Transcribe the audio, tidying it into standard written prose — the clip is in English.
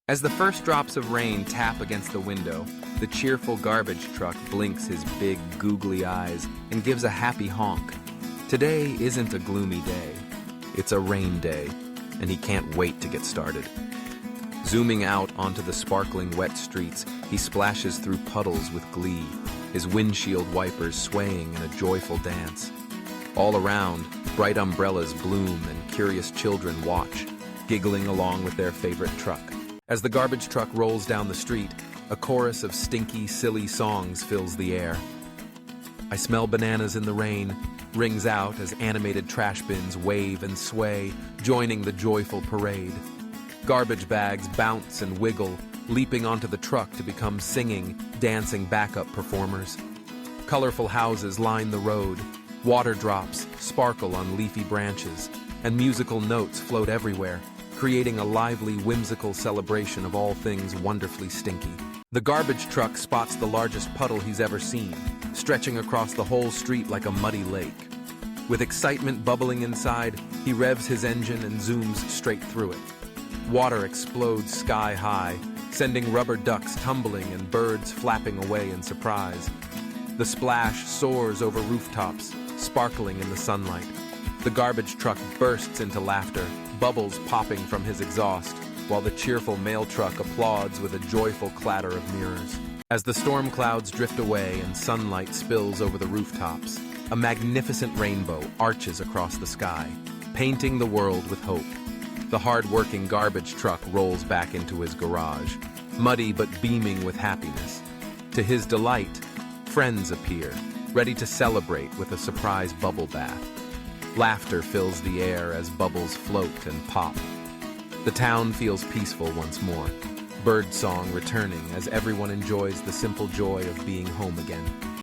As the first drops of rain tap against the window, the cheerful garbage truck blinks his big, googly eyes and gives a happy honk. Today isn't a gloomy day. It's a rain day, and he can't wait to get started. Zooming out onto the sparkling wet streets, he splashes through puddles with glee, his windshield wipers swaying in a joyful dance. All around, bright umbrellas bloom and curious children watch, giggling along with their favorite truck. As the garbage truck rolls down the street, a chorus of stinky, silly songs fills the air. "I Smell Bananas in the Rain" rings out as animated trash bins wave and sway, joining the joyful parade. Garbage bags bounce and wiggle, leaping onto the truck to become singing, dancing backup performers. Colorful houses line the road, water drops sparkle on leafy branches, and musical notes float everywhere, creating a lively, whimsical celebration of all things wonderfully stinky. The garbage truck spots the largest puddle he's ever seen, stretching across the whole street like a muddy lake. With excitement bubbling inside, he revs his engine and zooms straight through it. Water explodes sky high, sending rubber ducks tumbling and birds flapping away in surprise. The splash soars over rooftops, sparkling in the sunlight. The garbage truck bursts into laughter, bubbles popping from his exhaust, while the cheerful mail truck applauds with a joyful clatter of mirrors. As the storm clouds drift away and sunlight spills over the rooftops, a magnificent rainbow arches across the sky, painting the world with hope. The hard-working garbage truck rolls back into his garage, muddy but beaming with happiness. To his delight, friends appear, ready to celebrate with a surprise bubble bath. Laughter fills the air as bubbles float and pop. The town feels peaceful once more, birdsong returning as everyone enjoys the simple joy of being home again.